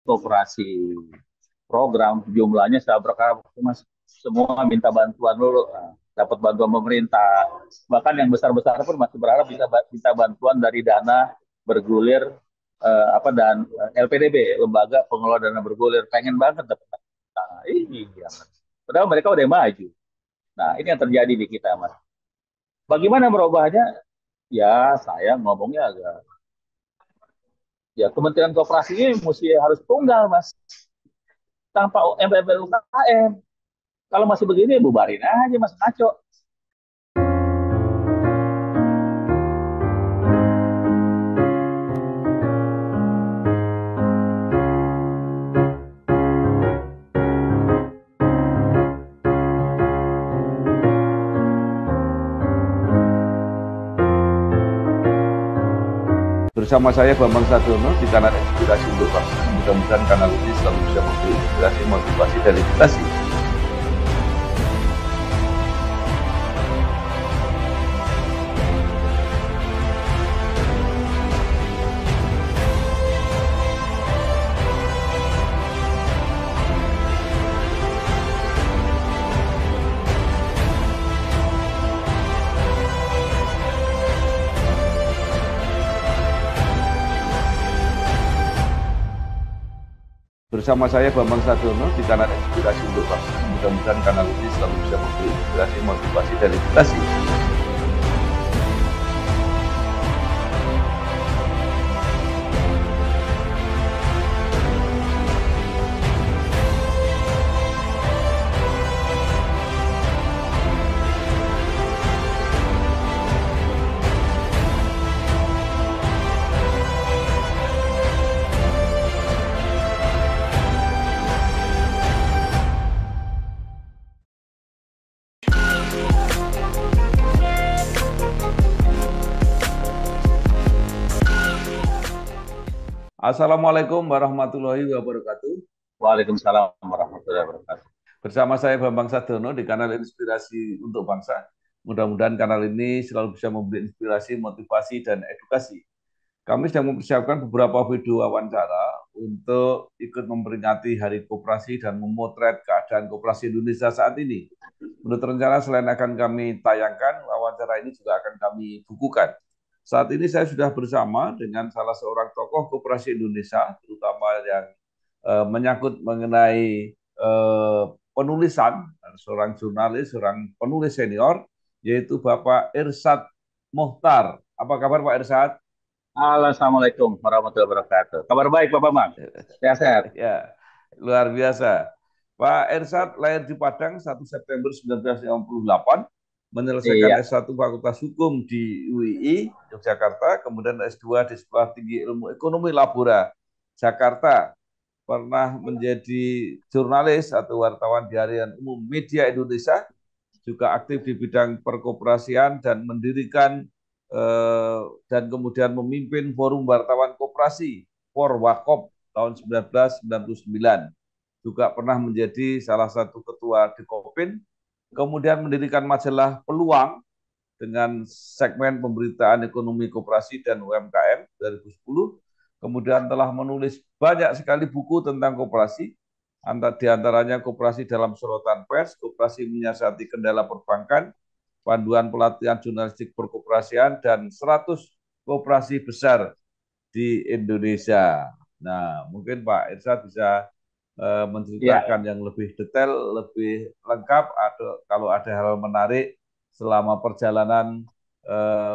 koperasi program jumlahnya saya berkata mas semua minta bantuan dulu. Nah, dapat bantuan pemerintah, bahkan yang besar-besar pun masih berharap bisa minta bantuan dari dana bergulir, apa dan LPDB, lembaga pengelola dana bergulir, pengen banget dapat. Nah, ini ya, padahal mereka udah maju. Nah, ini yang terjadi di kita mas. Bagaimana merubahnya? Ya saya ngomongnya agak, ya Kementerian Koperasi ini mesti harus tunggal mas, tanpa UMKM. Kalau masih begini bubarin aja mas, ngaco. Bersama saya Bambang Sadiono di kanal Inspirasi untuk Bangsa. Mudah-mudahan kanal ini selalu bisa memberi inspirasi, motivasi, dan edukasi. Bersama saya Bambang Sadiono di kanal Inspirasi untuk Bangsa. Mudah-mudahan kanal ini selalu bisa memberi inspirasi, motivasi, dan edukasi. Assalamualaikum warahmatullahi wabarakatuh. Waalaikumsalam warahmatullahi wabarakatuh. Bersama saya Bambang Sadiono di kanal Inspirasi untuk Bangsa. Mudah-mudahan kanal ini selalu bisa memberi inspirasi, motivasi, dan edukasi. Kami sedang mempersiapkan beberapa video wawancara untuk ikut memperingati Hari Koperasi dan memotret keadaan koperasi Indonesia saat ini. Menurut rencana, selain akan kami tayangkan, wawancara ini juga akan kami bukukan. Saat ini saya sudah bersama dengan salah seorang tokoh koperasi Indonesia, terutama yang menyangkut mengenai penulisan, seorang jurnalis, seorang penulis senior, yaitu Bapak Irsyad Mochtar. Apa kabar Pak Irsyad? Assalamualaikum warahmatullahi wabarakatuh. Kabar baik Pak Bambang? Sehat-sehat? Ya, luar biasa. Pak Irsyad lahir di Padang 1 September 1958, menyelesaikan Iya. S1 Fakultas Hukum di UII, Yogyakarta, kemudian S2 di Sekolah Tinggi Ilmu Ekonomi Labora, Jakarta. Pernah menjadi jurnalis atau wartawan di Harian Umum Media Indonesia, juga aktif di bidang perkoperasian dan mendirikan dan kemudian memimpin Forum Wartawan Koperasi, Forwakop tahun 1999. Juga pernah menjadi salah satu ketua Dekopin, kemudian mendirikan majalah Peluang dengan segmen pemberitaan ekonomi koperasi dan UMKM 2010. Kemudian telah menulis banyak sekali buku tentang koperasi, di antaranya Koperasi dalam Sorotan Pers, Koperasi Menyiasati Kendala Perbankan, Panduan Pelatihan Jurnalistik Perkoperasian, dan 100 koperasi besar di Indonesia. Nah, mungkin Pak Irsyad bisa Iya. menceritakan yang lebih detail, lebih lengkap, atau kalau ada hal menarik selama perjalanan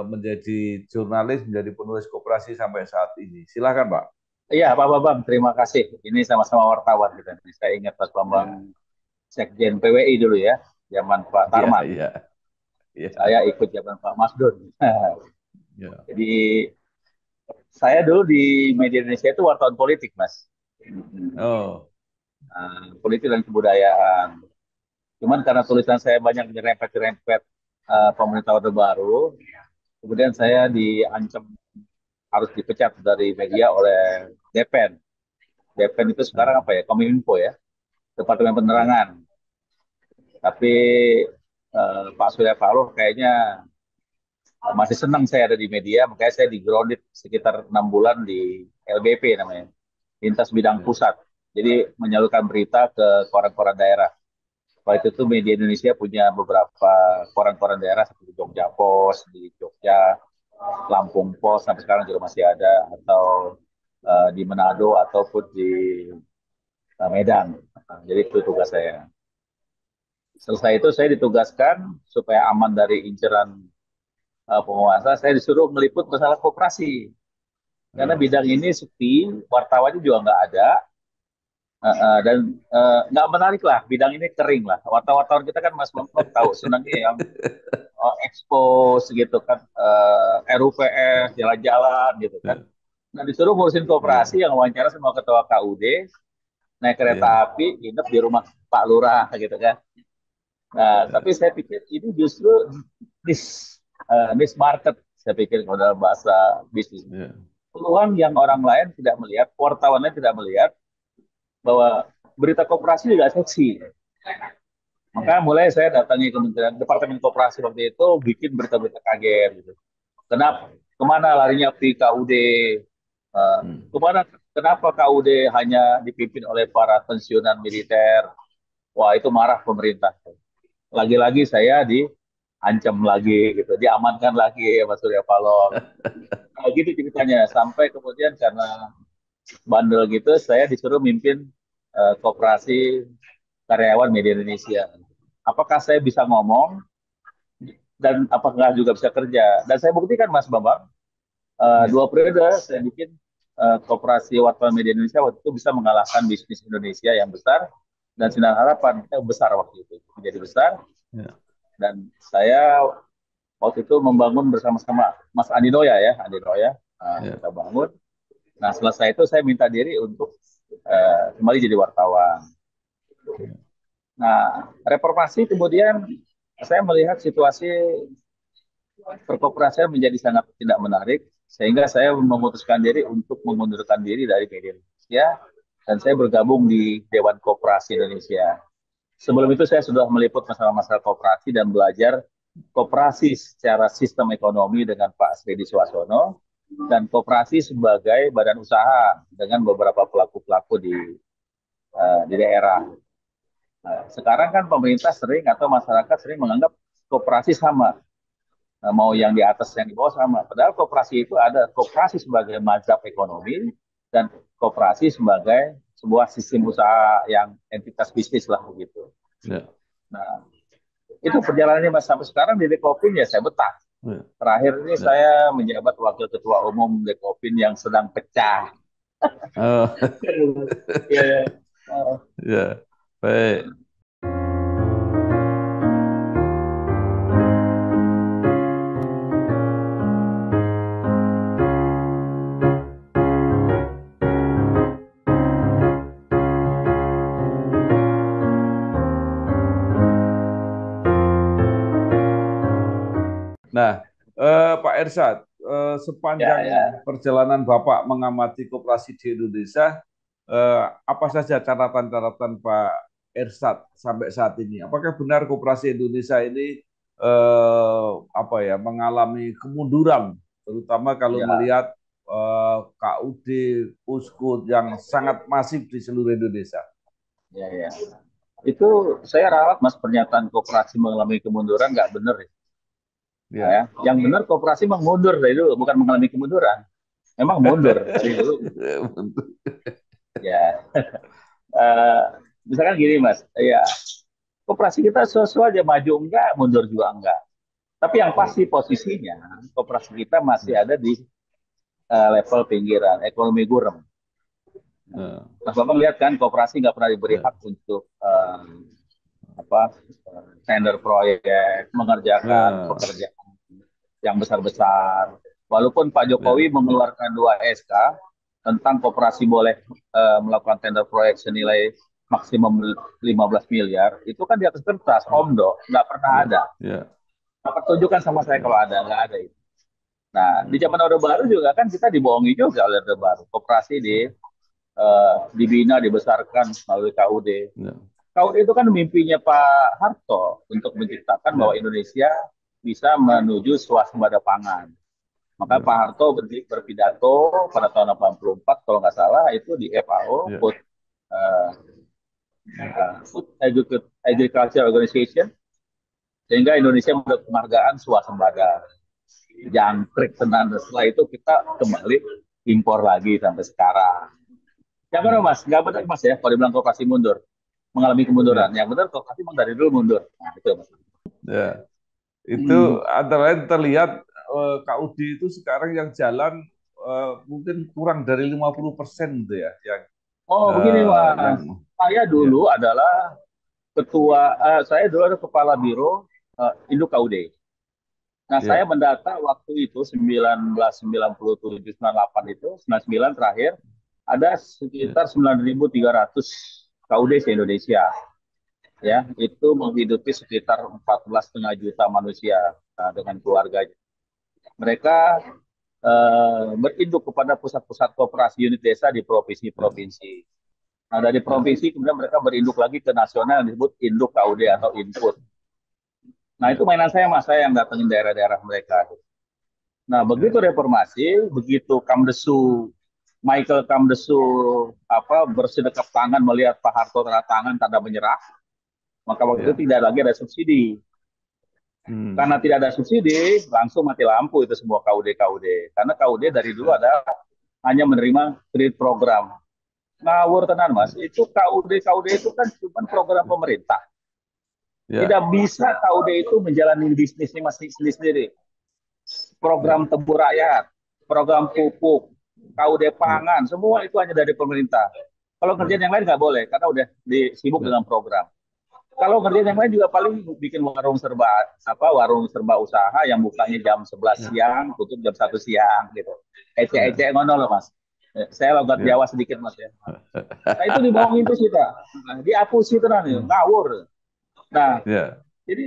menjadi jurnalis, menjadi penulis koperasi sampai saat ini. Silakan Pak. Iya Pak Bambang, terima kasih. Ini sama-sama wartawan kita. Saya ingat Pak Bambang Ya, Sekjen PWI dulu ya, zaman Pak ya, Tarman. ya, Saya ya, ikut zaman Pak Masdun. ya. Jadi saya dulu di media Indonesia itu wartawan politik, Mas. Oh, Politik dan kebudayaan. Cuman karena tulisan saya banyak nyerempet-nyerempet pemerintah Orde Baru, kemudian saya diancam harus dipecat dari media oleh DPN. DPN itu sekarang nah, apa ya? Kominfo ya, Departemen ya. Penerangan. Tapi Pak Surya Paloh kayaknya masih senang saya ada di media, makanya saya di grounded sekitar 6 bulan di LBP namanya. lintas bidang pusat. Jadi menyalurkan berita ke koran-koran daerah. Waktu itu media Indonesia punya beberapa koran-koran daerah seperti Jogja Post di Jogja, Lampung Post sampai sekarang juga masih ada, atau di Manado ataupun di Medan. Jadi itu tugas saya. Selesai itu saya ditugaskan supaya aman dari inceran penguasa, saya disuruh meliput masalah koperasi. Karena bidang ini sepi, wartawannya juga nggak ada, dan nggak menarik lah. Bidang ini kering lah. Wartawan kita kan Mas Bambang tahu senangnya yang expose gitu kan, RUPS, jalan-jalan gitu kan. Ya. Nah disuruh ngurusin Ya. koperasi yang wawancara sama ketua KUD, naik Ya. kereta api, nginep di rumah Pak Lurah gitu kan. Nah, Ya. tapi saya pikir ini justru niche, niche market, saya pikir kalau dalam bahasa bisnis. Ya. Peluang yang orang lain tidak melihat, wartawannya tidak melihat, bahwa berita koperasi juga seksi. Maka mulai saya datangi Kementerian Departemen Koperasi waktu itu, bikin berita-berita kaget gitu. Kenapa? Kemana larinya PKUD? Hmm. Kemana? Kenapa KUD hanya dipimpin oleh para pensiunan militer? Wah itu marah pemerintah. Lagi-lagi saya diancam lagi gitu, diamankan lagi Mas Surya Paloh. Nah, gitu ceritanya. Sampai kemudian karena bandel gitu, saya disuruh mimpin koperasi karyawan media Indonesia. Apakah saya bisa ngomong dan apakah juga bisa kerja? Dan saya buktikan Mas Bambang, Ya. 2 periode saya bikin koperasi wartawan media Indonesia waktu itu bisa mengalahkan bisnis Indonesia yang besar dan Sinar Harapan yang besar waktu itu menjadi besar. Ya. Dan saya waktu itu membangun bersama-sama Mas Andi Noya ya, Andi Noya, Ya. kita bangun. Nah selesai itu saya minta diri untuk kembali jadi wartawan. Nah reformasi kemudian saya melihat situasi perkoperasian menjadi sangat tidak menarik, sehingga saya memutuskan diri untuk mengundurkan diri dari media Indonesia dan saya bergabung di Dewan Koperasi Indonesia. Sebelum itu saya sudah meliput masalah-masalah koperasi dan belajar koperasi secara sistem ekonomi dengan Pak Sredi Suasono dan koperasi sebagai badan usaha dengan beberapa pelaku-pelaku di daerah. Nah, sekarang kan pemerintah sering atau masyarakat sering menganggap koperasi sama. Nah, mau yang di atas yang di bawah sama. Padahal koperasi itu ada koperasi sebagai mazhab ekonomi dan koperasi sebagai sebuah sistem usaha yang entitas bisnis lah begitu. Ya. Nah, itu perjalanannya Mas sampai sekarang di Dekopin ya saya betah. Ya. Terakhir ini Ya. saya menjabat wakil ketua umum Dekopin yang sedang pecah. Oh. Ya, ya. Oh, Ya. Baik. Nah, Pak Ersad, ya, sepanjang ya. perjalanan Bapak mengamati koperasi di Indonesia, apa saja catatan-catatan Pak Ersad sampai saat ini? Apakah benar koperasi Indonesia ini apa ya mengalami kemunduran, terutama kalau Ya, melihat KUD, Uskut yang sangat masif di seluruh Indonesia? ya, ya. Itu saya ralat Mas pernyataan koperasi mengalami kemunduran nggak benar ya. Nah, ya. Ya. Yang benar koperasi memang mundur dari dulu, bukan mengalami kemunduran. Memang mundur dari dulu. Ya, uh, misalkan gini Mas, ya koperasi kita sesuai aja maju enggak, mundur juga enggak. Tapi yang pasti posisinya koperasi kita masih ada di level pinggiran, ekonomi gurem. Ya. Mas Bapak lihat kan koperasi nggak pernah diberi Ya. hak untuk apa tender proyek, mengerjakan Ya. pekerjaan yang besar-besar. Walaupun Pak Jokowi Ya. mengeluarkan 2 SK tentang koperasi boleh melakukan tender proyek senilai maksimum 15 miliar, itu kan di atas kertas, Omdo, nggak pernah Ya. ada. Ya. Dapat tunjukkan sama saya kalau Ya. ada, nggak ada itu. Nah, di Hmm. zaman Orde Baru juga kan kita dibohongi juga oleh Orde Baru. Koperasi dibina, dibesarkan melalui KUD. Ya. KUD itu kan mimpinya Pak Harto untuk menciptakan bahwa Ya. Indonesia bisa menuju swasembada pangan. Maka Pak Harto berpidato pada tahun 84 kalau nggak salah itu di FAO, Ya. uh, Food Agriculture Organization, sehingga Indonesia mendapat penghargaan swasembada. Jangkrik tenan. Setelah itu kita kembali impor lagi sampai sekarang. Yang benar Mas, nggak benar Mas ya kalau dibilang koperasi mundur, mengalami kemunduran. Ya. Yang benar koperasi memang dari dulu mundur. Nah, itu Mas. Ya. Itu antara lain terlihat KUD itu sekarang yang jalan mungkin kurang dari 50% gitu ya, Oh begini yang Mas, saya ya, dulu adalah saya dulu ada kepala biro Induk KUD. Nah, saya ya, mendata waktu itu 1997, 98 itu, 99 terakhir, ada ya, sekitar 9.300 KUD se-Indonesia. Ya, itu menghidupi sekitar 14,5 juta manusia dengan keluarganya. Mereka berinduk kepada pusat-pusat koperasi unit desa di ya, provinsi-provinsi. Nah, dari ya, provinsi kemudian mereka berinduk lagi ke nasional yang disebut induk KUD atau input. Nah, itu ya, mainan saya, Mas. Saya yang datengin daerah-daerah mereka. Nah, begitu ya, reformasi, begitu Kamdesu, Michael Kamdesu bersedekap tangan melihat Pak Harto tanda tangan tanda menyerah, maka waktu itu ya. tidak lagi ada subsidi. Karena Hmm. tidak ada subsidi, langsung mati lampu itu semua KUD-KUD. Karena KUD dari dulu Ya, ada hanya menerima kredit program. Ngawur tenan Mas, itu KUD-KUD itu kan cuma program pemerintah. Tidak ya, bisa KUD itu menjalani bisnisnya masih sendiri-sendiri. Program ya, tebu rakyat, program pupuk, KUD ya, pangan, semua itu hanya dari pemerintah. Kalau ya, kerjaan yang lain nggak boleh, karena udah sibuk ya, dengan program. Kalau kerjaan yang lain juga paling bikin warung serba usaha yang bukanya jam 11 ya, siang, tutup jam 1 siang gitu. ya, Ece-ece ngono loh Mas. Saya logat ya. Jawa sedikit Mas ya. Nah itu dibohongin tuh kita. Nah, diapusi tenan ya, Hmm. ngawur. Nah, Ya, jadi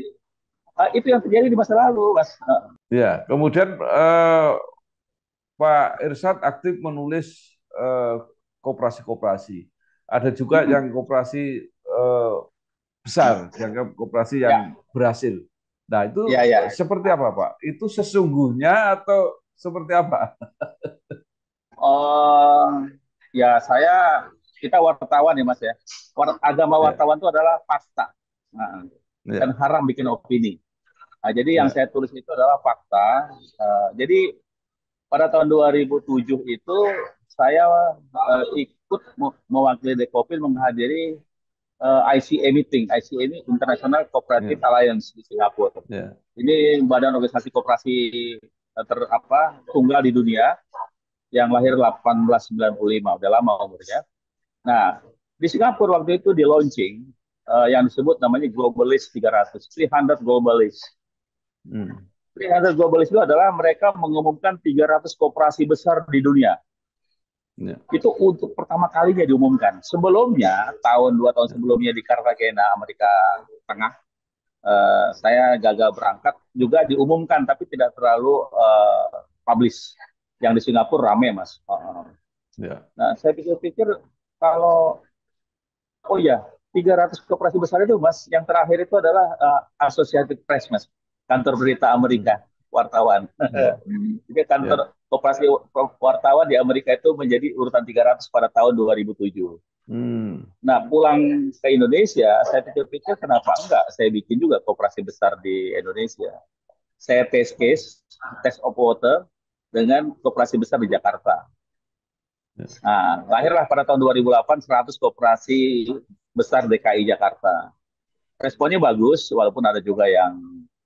itu yang terjadi di masa lalu Mas. ya. Kemudian Pak Irsad aktif menulis koperasi-koperasi. Ada juga yang koperasi besar, dianggap koperasi yang Ya, berhasil. Nah, itu ya, ya. seperti apa, Pak? Itu sesungguhnya atau seperti apa? Oh, ya kita wartawan ya Mas ya. Agama Ya, wartawan itu adalah fakta. Nah, dan ya, haram bikin opini. Nah, jadi yang ya, saya tulis itu adalah fakta. Jadi pada tahun 2007 itu saya ikut mewakili Dekopil menghadiri ICA meeting. ICA ini International Cooperative ya, Alliance di Singapura. ya, Ini badan organisasi koperasi tunggal di dunia yang lahir 1895, udah lama umurnya. Nah, di Singapura waktu itu di launching yang disebut namanya Globalist 300, 300 Globalist. hmm, 300 Globalist itu adalah mereka mengumumkan 300 koperasi besar di dunia. ya, Itu untuk pertama kalinya diumumkan. Sebelumnya, dua tahun ya, sebelumnya di Cartagena, Amerika Tengah, saya gagal berangkat, juga diumumkan, tapi tidak terlalu publish. Yang di Singapura rame, Mas. ya, Nah, saya pikir-pikir kalau oh ya, 300 koperasi besar itu, Mas, yang terakhir itu adalah Associated Press, Mas, kantor berita hmm, Amerika, wartawan. ya, Jadi kantor ya, koperasi wartawan di Amerika itu menjadi urutan 300 pada tahun 2007. hmm, Nah, pulang ke Indonesia, saya pikir-pikir kenapa enggak saya bikin juga koperasi besar di Indonesia. Saya test of water dengan koperasi besar di Jakarta. ya, Nah, lahirlah pada tahun 2008 100 koperasi besar DKI Jakarta. Responnya bagus, walaupun ada juga yang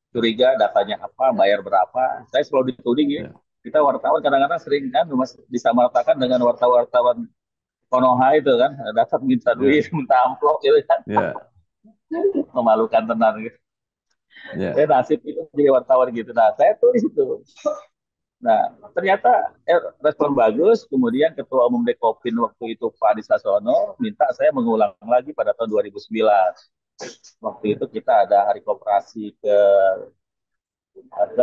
curiga datanya apa, bayar berapa. Saya selalu dituding ya. ya, Kita wartawan kadang-kadang sering kan disamaratakan dengan wartawan Konoha itu kan, datang minta duit, ya, minta amplop gitu kan. ya, Memalukan tenar gitu. Saya ya, nasib itu jadi wartawan gitu. Nah, saya tulis itu. Nah, ternyata respon bagus. Kemudian Ketua Umum Dekopin waktu itu Pak Adi Sasono minta saya mengulang lagi pada tahun 2009. Waktu ya, itu kita ada hari koperasi ke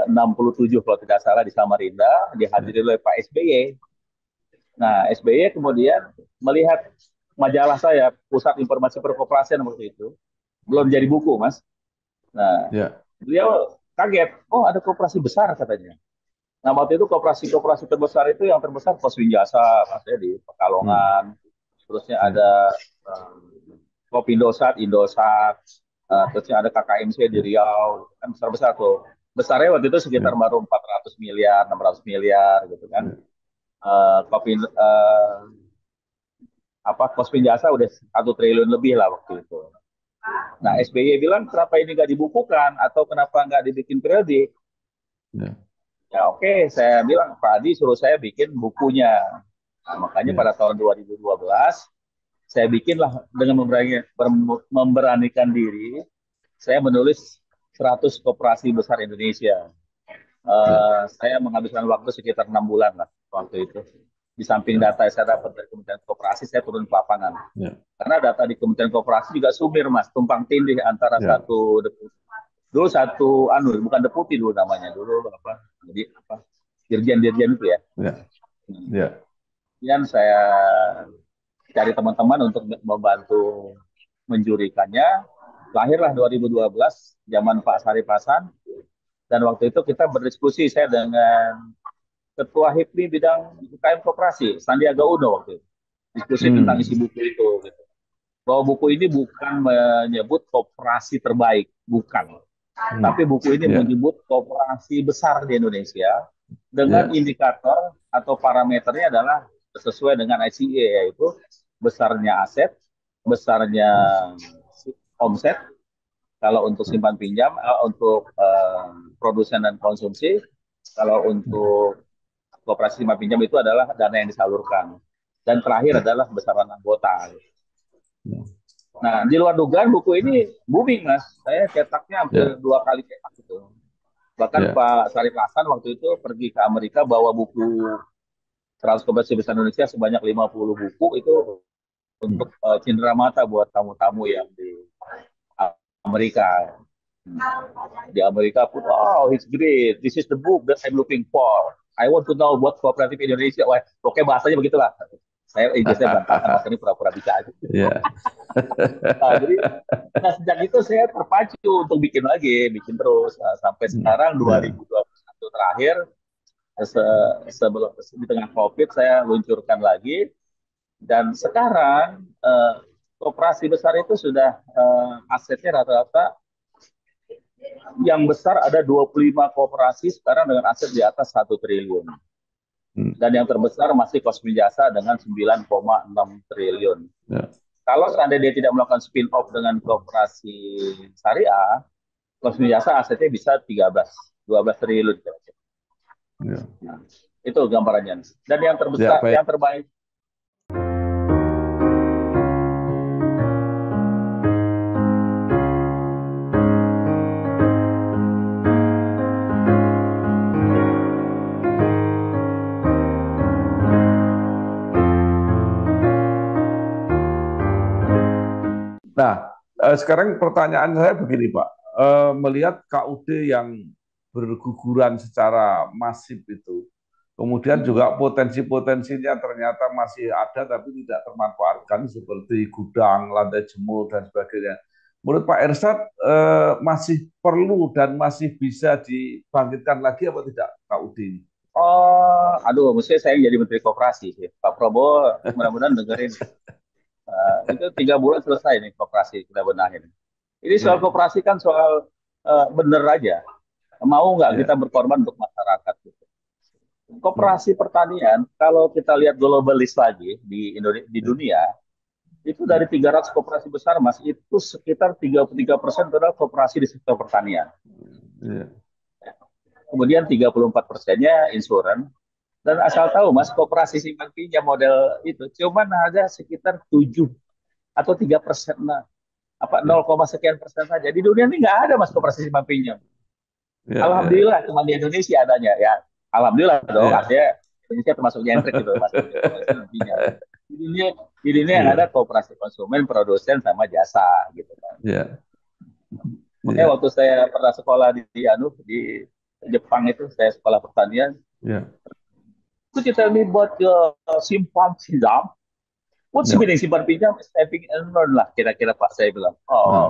67 kalau tidak salah di Samarinda, ya, dihadiri oleh Pak SBY. Nah, SBY kemudian melihat majalah saya, Pusat Informasi Perkoperasian waktu itu, belum jadi buku, Mas. Nah, ya, beliau kaget, oh ada koperasi besar katanya. Nah, waktu itu koperasi-koperasi terbesar itu yang terbesar Pos Winjasa, maksudnya di Hmm. Pekalongan. Terusnya Ya. ada Kopindosat, Indosat, terusnya ada KKMC di Ya. Riau, kan besar-besar tuh. Besarnya waktu itu sekitar Ya. baru 400 miliar, 600 miliar gitu kan. Ya. Kopi apa Kos Pinjasa udah 1 triliun lebih lah waktu itu. Nah, Hmm. SBY bilang kenapa ini nggak dibukukan atau kenapa nggak dibikin periodik? Ya. Ya oke, saya bilang Pak Adi suruh saya bikin bukunya. Nah, makanya Ya. pada tahun 2012 saya bikinlah dengan memberanikan diri, saya menulis 100 koperasi besar Indonesia. Ya. Saya menghabiskan waktu sekitar 6 bulan lah waktu itu. Di samping Ya. data yang saya dapat dari Kementerian Koperasi, saya turun ke lapangan. Ya. Karena data di Kementerian Koperasi juga sumir, Mas, tumpang tindih antara Ya. satu dulu satu bukan deputi dulu namanya dulu apa jadi apa dirjen-dirjen itu ya. Ya. Ya. Kemudian saya cari teman-teman untuk membantu menjurikannya. Lahirlah 2012 zaman Pak Sarip Hasan, dan waktu itu kita berdiskusi saya dengan Ketua HIPMI bidang UKM Koperasi, Sandiaga Uno waktu itu. Diskusi tentang isi Hmm. buku itu. Gitu. Bahwa buku ini bukan menyebut koperasi terbaik, bukan. Hmm. Tapi buku ini Ya. menyebut koperasi besar di Indonesia dengan Ya. indikator atau parameternya adalah sesuai dengan ICA, yaitu besarnya aset, besarnya omset, kalau untuk simpan pinjam, untuk produsen dan konsumsi, kalau untuk koperasi simpan pinjam itu adalah dana yang disalurkan. Dan terakhir Ya. adalah besaran anggota. Ya. Nah, di luar dugaan buku ini booming, Mas. Saya cetaknya hampir Ya. 2 kali cetak gitu. Bahkan Ya. Pak Sarip Hasan waktu itu pergi ke Amerika bawa buku 100 koperasi besar Indonesia sebanyak 50 buku itu Hmm. untuk cindera mata buat tamu-tamu yang di Amerika. Di Amerika pun, oh, it's great. This is the book that I'm looking for. I want to know what cooperative Indonesia. Wah, oke bahasanya begitulah. Saya Inggrisnya berantakan, makanya pura-pura bisa aja. Ya. Nah, jadi nah, sejak itu saya terpacu untuk bikin lagi, bikin terus. Nah, sampai Hmm. sekarang Ya. 2021 terakhir, sebelum di tengah COVID saya luncurkan lagi, dan sekarang koperasi besar itu sudah asetnya rata-rata yang besar ada 25 koperasi sekarang dengan aset di atas 1 triliun. Hmm. Dan yang terbesar masih Kosmi Jasa dengan 9,6 triliun. Ya. Kalau seandainya dia tidak melakukan spin-off dengan koperasi syariah, Kosmi Jasa asetnya bisa 12 triliun. Ya. Nah, itu gambarannya. Dan yang Ya, terbesar, baik. yang terbaik. Nah, sekarang pertanyaan saya begini, Pak. Melihat KUD yang berguguran secara masif itu, kemudian juga potensi-potensinya ternyata masih ada tapi tidak termanfaatkan seperti gudang, lantai jemur, dan sebagainya. Menurut Pak Ersyad, masih perlu dan masih bisa dibangkitkan lagi apa tidak KUD ini? Oh, aduh, mesti saya yang jadi Menteri Koperasi sih. Pak Prabowo mudah-mudahan dengerin. Itu 3 bulan selesai nih koperasi kita benahin. Ini soal Ya, koperasi kan soal bener aja. Mau nggak kita ya, berkorban untuk masyarakat? Gitu. hmm, Koperasi pertanian, kalau kita lihat global list lagi di ya, dunia, itu dari ya, 300 koperasi besar, Mas, itu sekitar 33% adalah koperasi di sektor pertanian. ya, Kemudian 34%-nya insuran. Dan asal tahu, Mas, koperasi simpan pinjam model itu cuman ada sekitar 7 atau 3%, nah, apa ya, 0, sekian persen saja. Di dunia ini nggak ada, Mas, koperasi simpan pinjam. ya, ya, Alhamdulillah cuma di Indonesia adanya ya. Alhamdulillah dong, ya, artinya Indonesia termasuk nyentrik gitu Mas. Nantinya. Di dunia yang ada ya, kooperasi konsumen, produsen sama jasa gitu kan. ya, Makanya ya, waktu saya pernah sekolah di Jepang itu, saya sekolah pertanian, ya, could you tell me about your simpan pinjam? What's the ya. meaning simpan pinjam? Saving and loan lah kira-kira Pak, saya bilang. Hmm, Oh,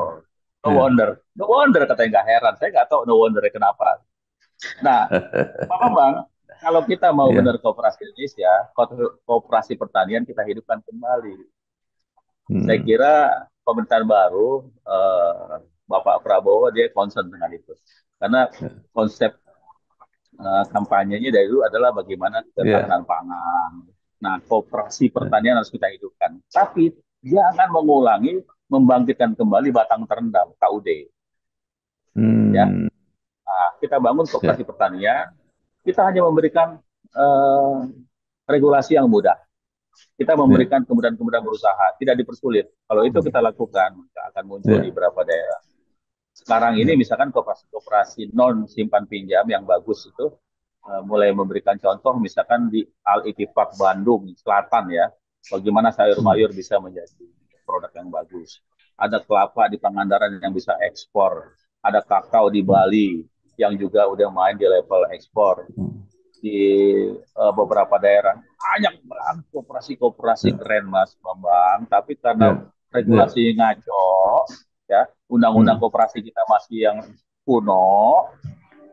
no ya. wonder. No wonder katanya, nggak heran. Saya nggak tahu no wonder kenapa. Nah, Pak Bambang, Kalau kita mau Ya. benar kooperasi Indonesia, kooperasi pertanian kita hidupkan kembali. Saya Hmm. kira pemerintahan baru, Bapak Prabowo dia concern dengan itu. Karena Ya. konsep kampanyenya dari dulu adalah bagaimana Ya. ketahanan pangan. Nah, kooperasi Ya. pertanian harus kita hidupkan. Tapi jangan mengulangi membangkitkan kembali batang terendam KUD. Ya, Hmm. nah, kita bangun Ya. kooperasi pertanian. Kita hanya memberikan eh, regulasi yang mudah. Kita Ya. memberikan kemudahan-kemudahan berusaha, tidak dipersulit. Kalau itu kita Hmm. lakukan, maka akan muncul di Ya. beberapa daerah. Sekarang ini Ya. misalkan kooperasi non simpan pinjam yang bagus itu mulai memberikan contoh misalkan di Al Ittifaq Bandung Selatan ya, bagaimana sayur Hmm. mayur bisa menjadi produk yang bagus. Ada kelapa di Pangandaran yang bisa ekspor, ada kakao di Hmm. Bali yang juga udah main di level ekspor. Hmm. Di beberapa daerah banyak banget kooperasi-kooperasi Ya. keren Mas Bambang, tapi karena Ya. Ya. regulasi ngaco ya, undang-undang Hmm. koperasi kita masih yang kuno.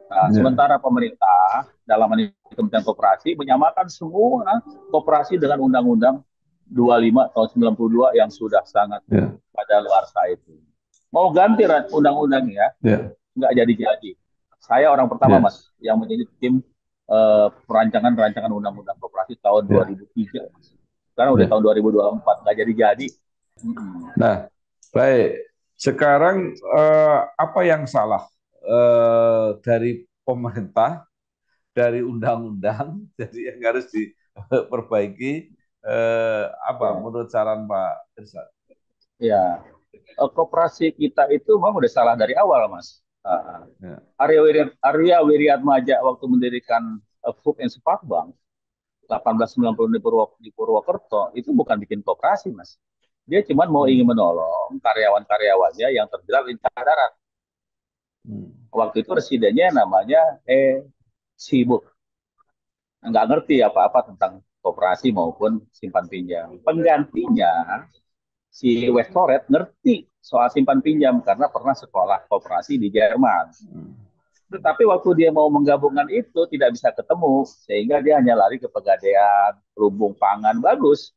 Nah, Ya. sementara pemerintah dalam hal ini Kementerian Koperasi menyamakan semua koperasi dengan Undang-Undang 25 tahun 92 yang sudah sangat Ya. pada luar itu. Mau ganti undang-undangnya, Ya. nggak jadi-jadi. Saya orang pertama, Ya. Mas, yang menjadi tim perancangan Undang-Undang Koperasi tahun Ya. 2003. Mas. Sekarang udah Ya. tahun 2024, nggak jadi-jadi. Nah, baik. Sekarang apa yang salah dari pemerintah, dari undang-undang, jadi yang harus diperbaiki apa Ya, menurut saran Pak Irsad? ya. Koperasi kita itu memang udah salah dari awal, Mas. Ya. Arya Wiriatmaja waktu mendirikan Food and Spark Bank 1890 di Purwokerto itu bukan bikin koperasi, Mas. Dia cuma mau ingin Hmm. menolong karyawan-karyawannya yang terjerat lincah darat. Hmm. Waktu itu residennya namanya Sibuk. Nggak ngerti apa-apa tentang koperasi maupun simpan pinjam. Penggantinya si Westoret ngerti soal simpan pinjam karena pernah sekolah koperasi di Jerman. Hmm. Tetapi waktu dia mau menggabungkan itu tidak bisa ketemu, sehingga dia hanya lari ke Pegadaian, Lumbung Pangan, bagus.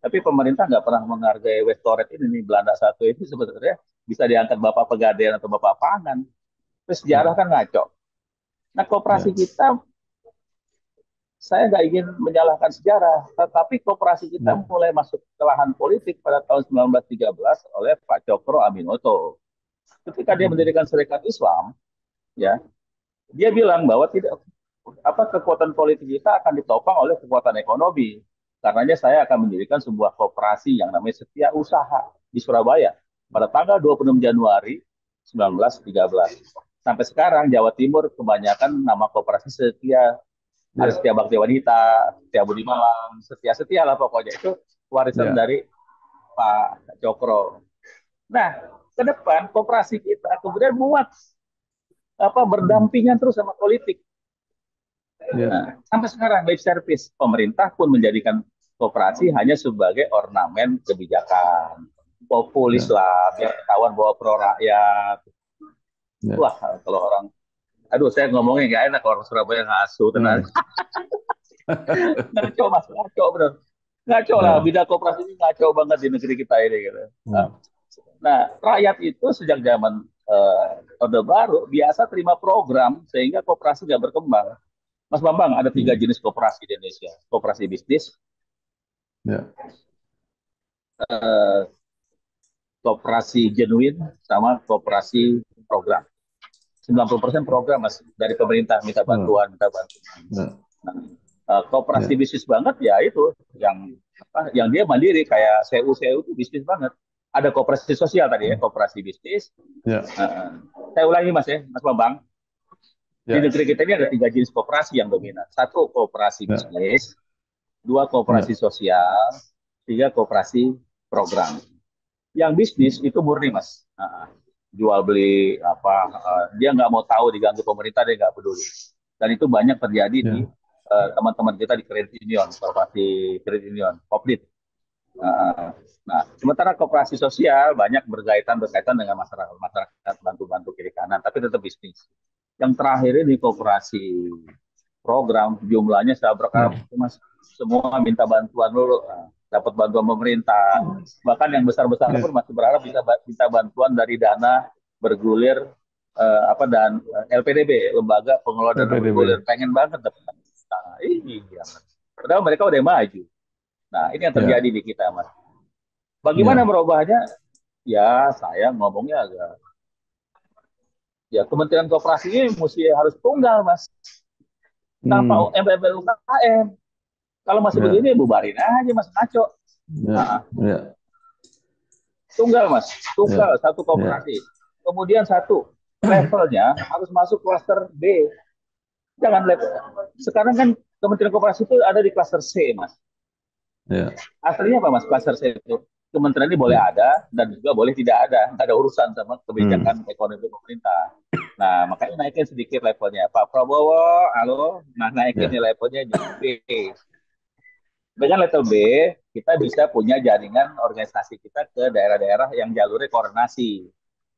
Tapi pemerintah nggak pernah menghargai Westoret ini, nih, Belanda satu itu sebenarnya bisa diangkat Bapak Pegadaian atau Bapak Pangan. Terus sejarah Ya. kan ngaco. Nah, koperasi Ya. kita, saya nggak ingin menyalahkan sejarah, tetapi koperasi kita Ya. mulai masuk ke lahan politik pada tahun 1913 oleh Pak Cokro Aminoto. Ketika dia Hmm. mendirikan Serikat Islam, ya, dia bilang bahwa tidak apa kekuatan politik kita akan ditopang oleh kekuatan ekonomi. Karenanya saya akan mendirikan sebuah koperasi yang namanya Setia Usaha di Surabaya pada tanggal 26 Januari 1913. Sampai sekarang Jawa Timur kebanyakan nama koperasi Setia, ada Ya. Setia Bakti Wanita, Setia Budi Malang, Setia-Setia lah pokoknya itu warisan Ya. dari Pak Cokro. Nah, ke depan koperasi kita kemudian muat Hmm. berdampingan terus sama politik. Ya. Nah, sampai sekarang lip service pemerintah pun menjadikan koperasi hanya sebagai ornamen kebijakan. Populis Ya. lah, biar ketahuan bahwa pro rakyat. Ya. Wah, kalau orang, aduh saya ngomongnya nggak enak orang Surabaya ngasu, tenang. Hmm. Ngaco mas, ngaco bener. Ngaco lah, Ya. bidang koperasi ini ngaco banget di negeri kita ini. Gitu. Hmm. Nah, rakyat itu sejak zaman Orde Baru biasa terima program sehingga koperasi nggak berkembang. Mas Bambang, ada 3 Hmm. jenis koperasi di Indonesia. Koperasi bisnis, Ya. eh, koperasi genuin, sama koperasi program. 90% program, Mas, dari pemerintah minta Hmm. bantuan, minta bantuan. Ya. Nah, koperasi Ya. bisnis banget ya itu yang dia mandiri kayak CU itu bisnis banget. Ada koperasi sosial tadi ya, Hmm. koperasi bisnis. Ya. Saya ulangi Mas ya, Mas Bambang. Di Ya. negeri kita ini ada 3 jenis koperasi yang dominan. Satu koperasi Ya. bisnis, 2 koperasi Ya. sosial, 3 koperasi program. Yang bisnis itu murni Mas. Jual beli apa, dia nggak mau tahu diganggu pemerintah, dia nggak peduli. Dan itu banyak terjadi di Ya. teman-teman kita di kredit union, koperasi kredit union, Kopdit. Nah, sementara koperasi sosial banyak berkaitan dengan masyarakat bantu-bantu kiri kanan, tapi tetap bisnis. Yang terakhir ini koperasi program jumlahnya seberapa mas, semua minta bantuan dulu, dapat bantuan pemerintah, bahkan yang besar-besar pun masih berharap bisa minta bantuan dari dana bergulir, dan LPDB, lembaga pengelola dana LPDB. bergulir, pengen banget dapat. Nah, ini ya, mas. Padahal mereka udah maju. Nah, ini yang Ya, terjadi di kita, mas. Bagaimana ya. merubahnya? Ya, saya ngomongnya agak, ya Kementerian Koperasi ini mesti harus tunggal, mas. Tanpa Hmm, UMKM UKM. Kalau masih ya, begini, bubarin aja, mas, ngaco. ya, Nah, ya, tunggal, mas, ya, tunggal satu ya, koperasi. Kemudian satu levelnya harus masuk klaster B. Jangan level. Sekarang kan Kementerian Koperasi itu ada di klaster C, mas. ya, Aslinya apa, mas, klaster C itu? Kementerian ini boleh ya. ada dan juga boleh tidak ada. Nggak ada urusan sama Hmm, kebijakan ekonomi pemerintah. Nah, makanya naikin sedikit levelnya. Pak Prabowo, halo, nah naikin ya, levelnya jadi B. Dengan level B, kita bisa punya jaringan organisasi kita ke daerah-daerah yang jalurnya koordinasi.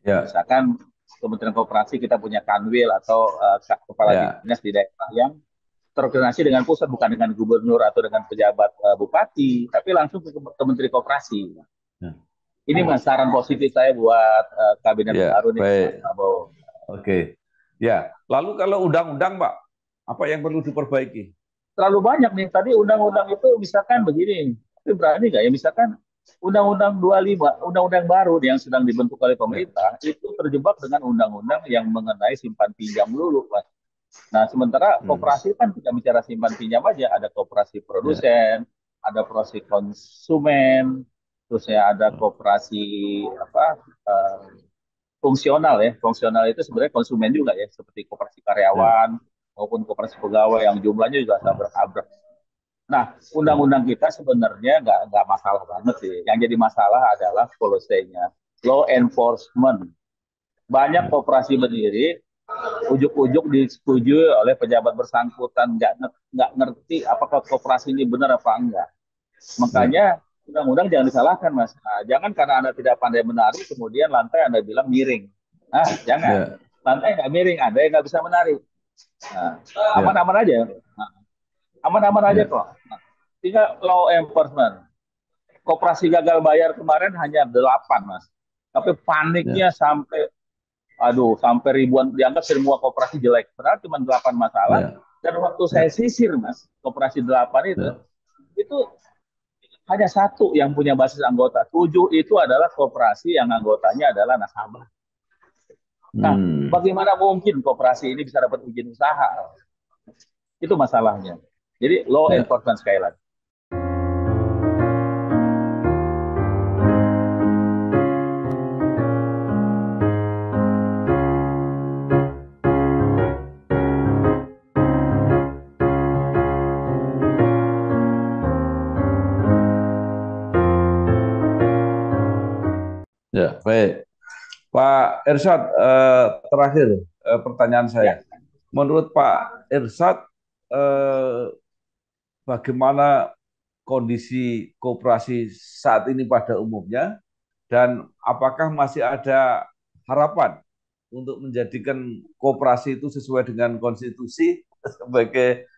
ya, Misalkan Kementerian Koperasi kita punya kanwil atau kepala ya, dinas di daerah yang terkoordinasi dengan pusat, bukan dengan gubernur atau dengan pejabat bupati, tapi langsung ke Kementerian Koperasi. ya, Ini mas saran positif saya buat kabinet ya, baru nih, Pak baik. Prabowo. Oke. Ya, lalu kalau undang-undang, Pak, apa yang perlu diperbaiki? Terlalu banyak nih. Tadi undang-undang itu misalkan begini, tapi berani nggak ya? Misalkan Undang-Undang 25, undang-undang baru yang sedang dibentuk oleh Ya, pemerintah, itu terjebak dengan undang-undang yang mengenai simpan pinjam dulu, Pak. Nah, sementara hmm, koperasi kan tidak bicara simpan pinjam aja, ada koperasi Ya, produsen, ada koperasi konsumen, terus ya ada koperasi apa eh, fungsional ya. Fungsional itu sebenarnya konsumen juga ya, seperti koperasi ya, karyawan maupun koperasi pegawai yang jumlahnya juga sabrak-abrak. Nah, ya, undang-undang kita sebenarnya nggak masalah banget sih. Yang jadi masalah adalah polisinya, law enforcement. Banyak ya, koperasi berdiri, ujuk-ujuk disetujui oleh pejabat bersangkutan, nggak ngerti apakah koperasi ini benar apa enggak. ya, Makanya undang-undang jangan disalahkan, mas. Nah, jangan karena anda tidak pandai menari kemudian lantai anda bilang miring. Nah, jangan. ya, Lantai nggak miring, anda yang nggak bisa menari. Nah, ya, aman-aman aja. Nah, aman-aman aja ya, kok. Nah, tinggal law enforcement. Koperasi gagal bayar kemarin hanya 8, mas. Tapi ya, paniknya sampai, aduh, sampai ribuan, dianggap semua koperasi jelek. Padahal cuma 8 masalah. ya, Dan waktu saya ya, sisir, mas, koperasi 8 ya. itu hanya satu yang punya basis anggota. 7 itu adalah koperasi yang anggotanya adalah nasabah. Nah, Hmm, bagaimana mungkin koperasi ini bisa dapat izin usaha? Itu masalahnya. Jadi law ya, enforcement sekali lagi. ya, baik. Pak Irsyad, terakhir pertanyaan saya. Ya, Menurut Pak Irsyad, eh, bagaimana kondisi koperasi saat ini pada umumnya dan apakah masih ada harapan untuk menjadikan koperasi itu sesuai dengan konstitusi sebagai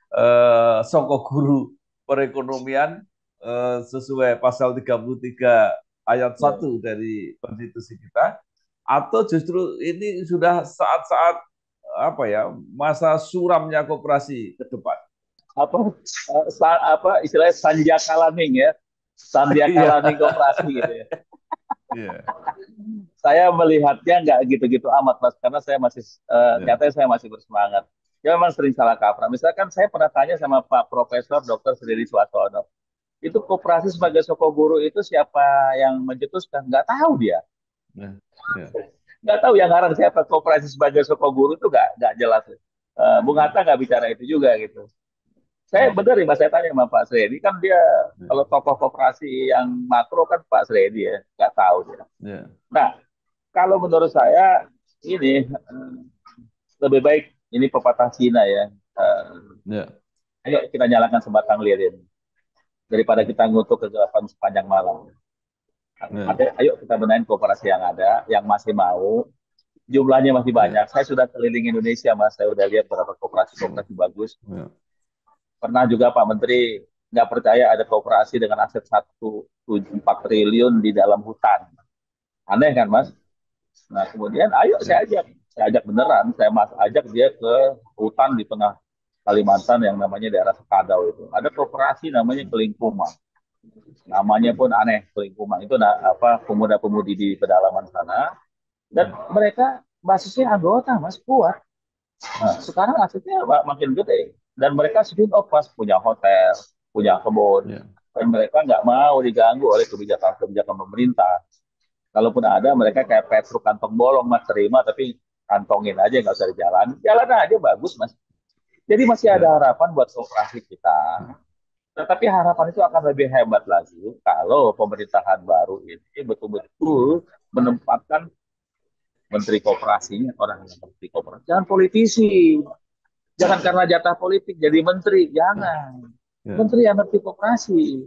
sokok guru perekonomian sesuai pasal 33 ayat ya. 1 dari konstitusi kita atau justru ini sudah saat-saat apa ya masa suramnya koperasi ke depan. Apa apa istilahnya sanjakalaning ya, Iya. sanjakalaning koperasi gitu ya. Iya. Saya melihatnya nggak gitu-gitu amat, mas, karena saya masih Iya. nyatanya saya masih bersemangat. Ya memang sering salah kaprah. Misalkan saya pernah tanya sama Pak Profesor Dr. Sendiri Suartono, itu koperasi sebagai soko guru itu siapa yang mencetuskan? Nggak tahu dia. Iya. Iya. Nggak tahu yang ngarang siapa koperasi sebagai soko guru itu nggak jelas. Bung Hatta nggak bicara itu juga gitu. Saya Iya. benar nih mas, saya tanya sama Pak Sredi, kan dia kalau tokoh koperasi yang makro kan Pak Sredi ya, nggak tahu dia. Iya. Nah, kalau menurut saya ini lebih baik ini pepatah Cina ya. Iya. Ayo kita nyalakan sebatang lilin daripada kita ngutuk kegelapan sepanjang malam. Iya. Ayo kita benahin kooperasi yang ada, yang masih mau. jumlahnya masih banyak. Saya sudah keliling Indonesia, Mas. Saya udah lihat beberapa koperasi-koperasi bagus. Ya. Pernah juga Pak Menteri nggak percaya ada koperasi dengan aset 1,4 triliun di dalam hutan. Aneh kan, Mas? Nah, kemudian ayo saya ajak beneran, ajak dia ke hutan di tengah Kalimantan yang namanya daerah Sekadau itu. Ada koperasi namanya Kelingkumang. Namanya pun aneh, Kelingkumang itu pemuda-pemudi di pedalaman sana. Dan mereka basisnya anggota, Mas, kuat. Nah, sekarang asetnya makin gede. Dan mereka spin off, Mas, punya hotel, punya kebun. Ya. Dan mereka nggak mau diganggu oleh kebijakan-kebijakan pemerintah. Kalaupun ada, mereka kayak Petruk kantong bolong, Mas, terima, tapi kantongin aja, nggak usah jalan. Jalan aja bagus, Mas. Jadi masih ada harapan buat koperasi kita. Tetapi harapan itu akan lebih hebat lagi kalau pemerintahan baru ini betul-betul menempatkan menteri koperasinya orang yang menteri koperasi. Jangan politisi. Jangan karena jatah politik jadi menteri. Jangan. Menteri yang ngerti koperasi.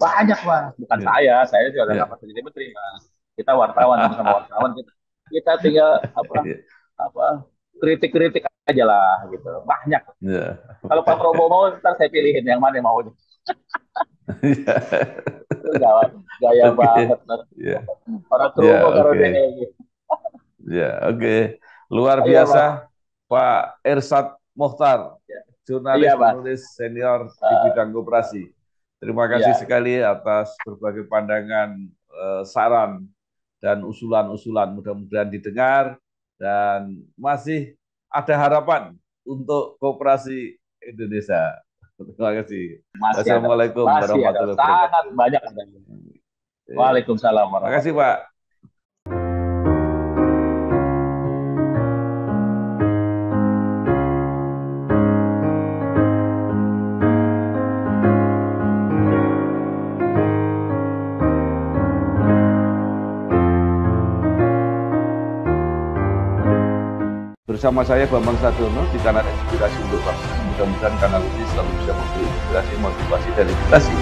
Banyak, Mas. Bukan saya juga nggak pernah jadi menteri, Mas. Kita wartawan, sama wartawan kita tinggal kritik-kritik aja lah gitu. Banyak. Kalau Pak Prabowo mau, ntar saya pilihin yang mana yang mau. Gaya banget. Orang tua kalau dia kayak gitu. Ya, oke. Luar biasa, Pak Irsad Mochtar, jurnalis penulis senior di bidang koperasi. Terima kasih sekali atas berbagai pandangan, saran, dan usulan-usulan. Mudah-mudahan didengar dan masih ada harapan untuk koperasi Indonesia. Terima kasih. Assalamualaikum warahmatullahi wabarakatuh. Sangat banyak. Waalaikumsalam warahmatullahi wabarakatuh. Terima kasih, Pak. Bersama saya Bambang Sadiono di kanal Inspirasi untuk Bangsa. Mudah-mudahan kanal ini selalu bisa memberi inspirasi, motivasi, dan edukasi